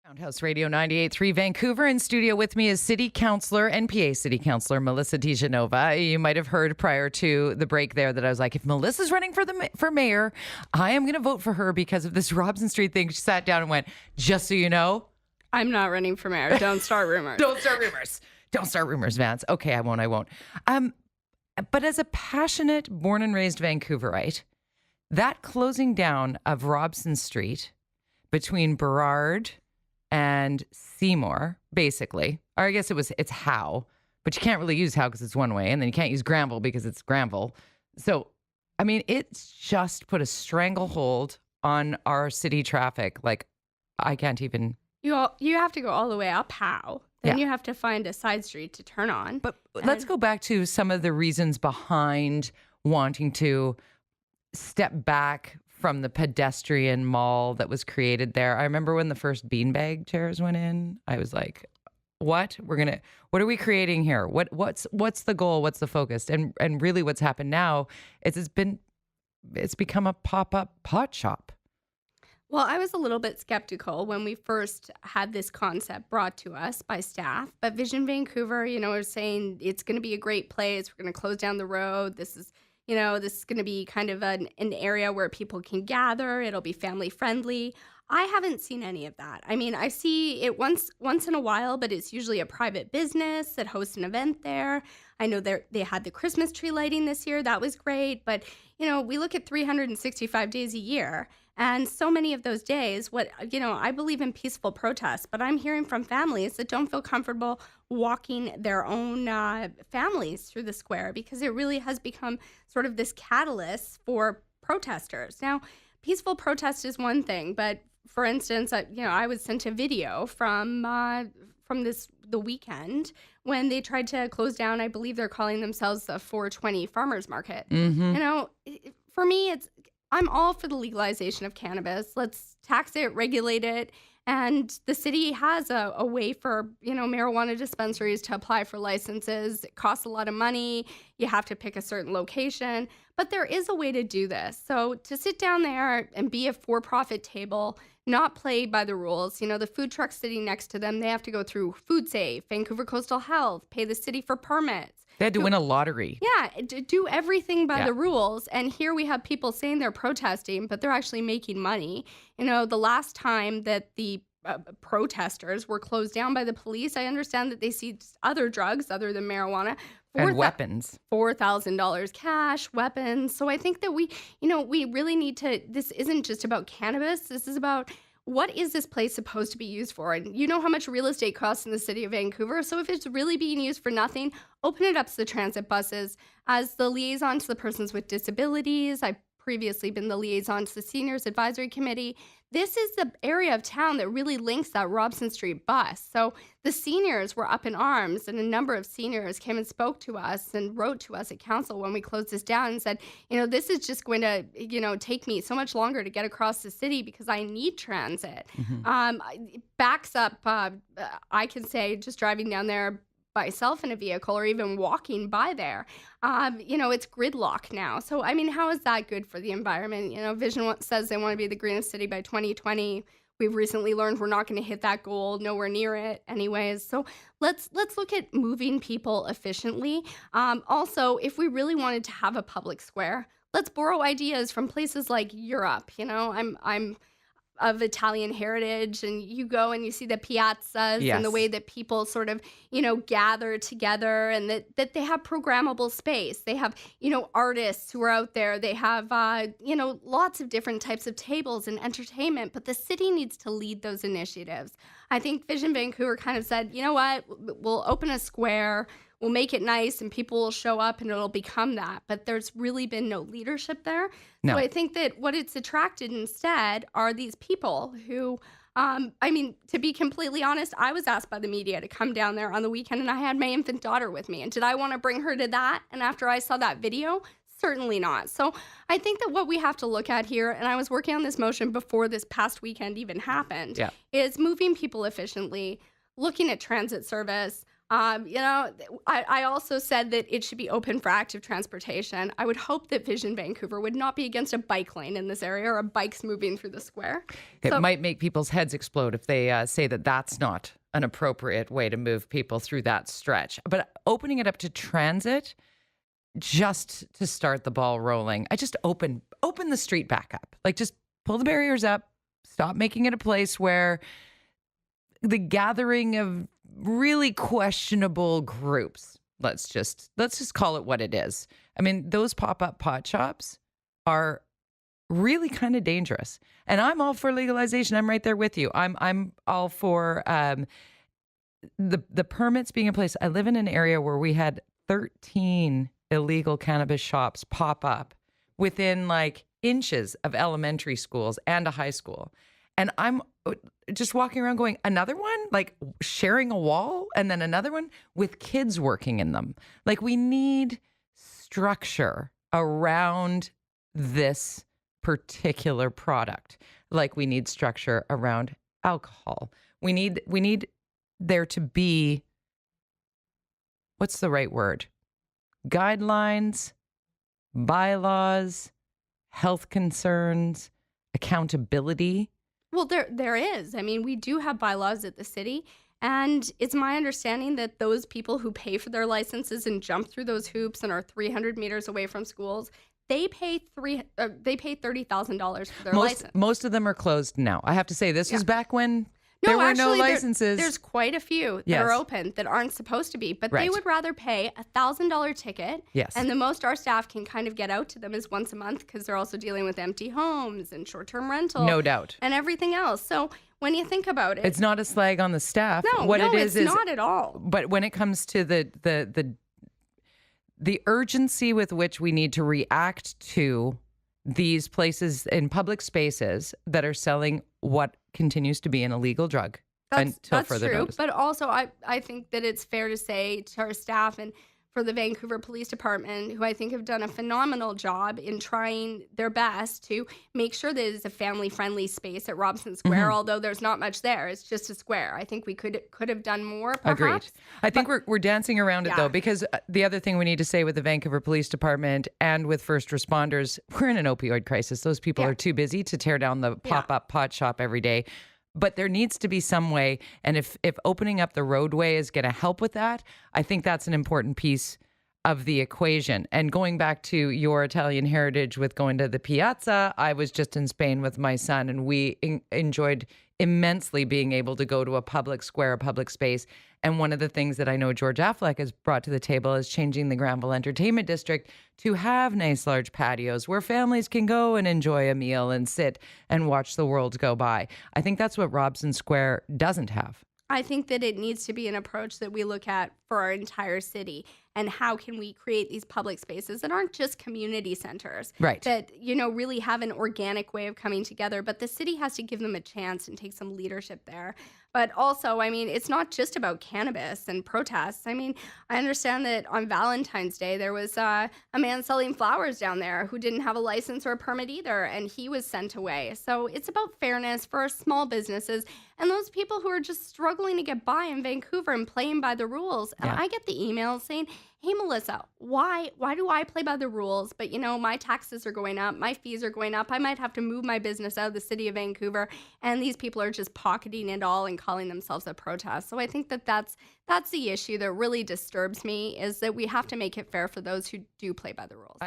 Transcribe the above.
Roundhouse Radio 98.3 Vancouver. In studio with me is City Councillor, NPA City Councillor Melissa DeGenova. You might have heard prior to the break there that I was like, if Melissa's running for mayor, I am going to vote for her because of this Robson Street thing. She sat down and went, just so you know, I'm not running for mayor. Don't start rumors. Don't start rumors. Don't start rumors, Vance. Okay, I won't. But as a passionate, born and raised Vancouverite, that closing down of Robson Street between Burrard and Seymour, basically, or I guess it's Howe, but you can't really use Howe because it's one way, and then you can't use Granville because it's Granville. So, I mean, it's just put a stranglehold on our city traffic. Like, I can't even. You have to go all the way up Howe. Then you have to find a side street to turn on. But let's go back to some of the reasons behind wanting to step back from the pedestrian mall that was created there. I remember when the first beanbag chairs went in, I was like, what are we creating here? What's the goal? What's the focus? And really what's happened now is it's become a pop-up pot shop. Well, I was a little bit skeptical when we first had this concept brought to us by staff, but Vision Vancouver, was saying it's going to be a great place. We're going to close down the road. This is going to be kind of an area where people can gather. It'll be family friendly. I haven't seen any of that. I mean, I see it once in a while, but it's usually a private business that hosts an event there. I know they had the Christmas tree lighting this year. That was great. But, we look at 365 days a year. And so many of those days, I believe in peaceful protests, but I'm hearing from families that don't feel comfortable walking their own families through the square because it really has become sort of this catalyst for protesters. Now, peaceful protest is one thing, but for instance, I was sent a video from the weekend when they tried to close down. I believe they're calling themselves the 420 Farmers Market. Mm-hmm. For me, I'm all for the legalization of cannabis. Let's tax it, regulate it. And the city has a way for, marijuana dispensaries to apply for licenses. It costs a lot of money. You have to pick a certain location. But there is a way to do this. So to sit down there and be a for-profit table, not play by the rules. The food trucks sitting next to them, they have to go through Food Safe, Vancouver Coastal Health, pay the city for permits. They had to win a lottery. Yeah, do everything by the rules. And here we have people saying they're protesting, but they're actually making money. The last time that the protesters were closed down by the police, I understand that they seized other drugs other than marijuana. And weapons. $4,000 cash, weapons. So I think that we really need to, this isn't just about cannabis. This is about what is this place supposed to be used for? And you know how much real estate costs in the city of Vancouver. So if it's really being used for nothing, open it up to the transit buses. As the liaison to the persons with disabilities, I've previously been the liaison to the Seniors Advisory Committee. This is the area of town that really links that Robson Street bus. So the seniors were up in arms, and a number of seniors came and spoke to us and wrote to us at council when we closed this down and said, this is just going to, take me so much longer to get across the city because I need transit. Mm-hmm. It backs up, I can say, just driving down there myself in a vehicle or even walking by there, it's gridlock now. So, how is that good for the environment? Vision says they want to be the greenest city by 2020. We've recently learned we're not going to hit that goal, nowhere near it anyways. So let's look at moving people efficiently. Also, if we really wanted to have a public square, let's borrow ideas from places like Europe. I'm of Italian heritage, and you go and you see the piazzas and the way that people sort of, gather together, and that they have programmable space. They have, artists who are out there. They have, lots of different types of tables and entertainment, but the city needs to lead those initiatives. I think Vision Vancouver kind of said, you know what, we'll open a square, we'll make it nice, and people will show up and it'll become that. But there's really been no leadership there. No. So I think that what it's attracted instead are these people who, to be completely honest, I was asked by the media to come down there on the weekend, and I had my infant daughter with me. And did I want to bring her to that? And after I saw that video, certainly not. So I think that what we have to look at here, and I was working on this motion before this past weekend even happened, is moving people efficiently, looking at transit service. I also said that it should be open for active transportation. I would hope that Vision Vancouver would not be against a bike lane in this area or bikes moving through the square. It So, might make people's heads explode if they say that that's not an appropriate way to move people through that stretch. But opening it up to transit, just to start the ball rolling, I just open the street back up. Like, just pull the barriers up, stop making it a place where the gathering of really questionable groups, let's just call it what it is. I mean, those pop-up pot shops are really kind of dangerous. And I'm all for legalization. I'm right there with you. I'm all for the permits being in place. I live in an area where we had 13 illegal cannabis shops pop up within like inches of elementary schools and a high school. And I'm just walking around going, another one, like sharing a wall, and then another one with kids working in them. Like, we need structure around this particular product. Like, we need structure around alcohol. We need there to be, what's the right word? Guidelines, bylaws, health concerns, accountability. well, there is. I mean, we do have bylaws at the city, and it's my understanding that those people who pay for their licenses and jump through those hoops and are 300 meters away from schools, they pay $30,000 for their license. Most of them are closed now. I have to say, this was back when No, there were no actually, licenses. There's quite a few that are open that aren't supposed to be, but they Right. would rather pay a $1,000 ticket. Yes. And the most our staff can kind of get out to them is once a month because they're also dealing with empty homes and short-term rental. No doubt. And everything else. So when you think about it, It's not a slag on the staff. no, What no, it is it's not at all. But when it comes to the urgency with which we need to react to these places in public spaces that are selling what continues to be an illegal drug until That's further true. notice. But also, I think that it's fair to say to our staff and for the Vancouver Police Department, who I think have done a phenomenal job in trying their best to make sure that it's a family-friendly space at Robson Square, although there's not much there. It's just a square. I think we could have done more, perhaps. Agreed. I think we're dancing around it, Yeah. though, because the other thing we need to say with the Vancouver Police Department and with first responders, we're in an opioid crisis. Those people are too busy to tear down the pop-up pot shop every day. But there needs to be some way. And if opening up the roadway is going to help with that, I think that's an important piece of the equation. And going back to your Italian heritage with going to the piazza, I was just in Spain with my son, and we enjoyed immensely being able to go to a public square, a public space. And one of the things that I know George Affleck has brought to the table is changing the Granville Entertainment District to have nice large patios where families can go and enjoy a meal and sit and watch the world go by. I think that's what Robson Square doesn't have. I think that it needs to be an approach that we look at for our entire city. And how can we create these public spaces that aren't just community centers, Right. that, really have an organic way of coming together, but the city has to give them a chance and take some leadership there. But also, I mean, it's not just about cannabis and protests. I mean, I understand that on Valentine's Day, there was a man selling flowers down there who didn't have a license or a permit either, and he was sent away. So it's about fairness for our small businesses and those people who are just struggling to get by in Vancouver and playing by the rules. And I get the emails saying, hey, Melissa, why do I play by the rules? But, my taxes are going up. My fees are going up. I might have to move my business out of the city of Vancouver. And these people are just pocketing it all and calling themselves a protest. So I think that that's the issue that really disturbs me, is that we have to make it fair for those who do play by the rules.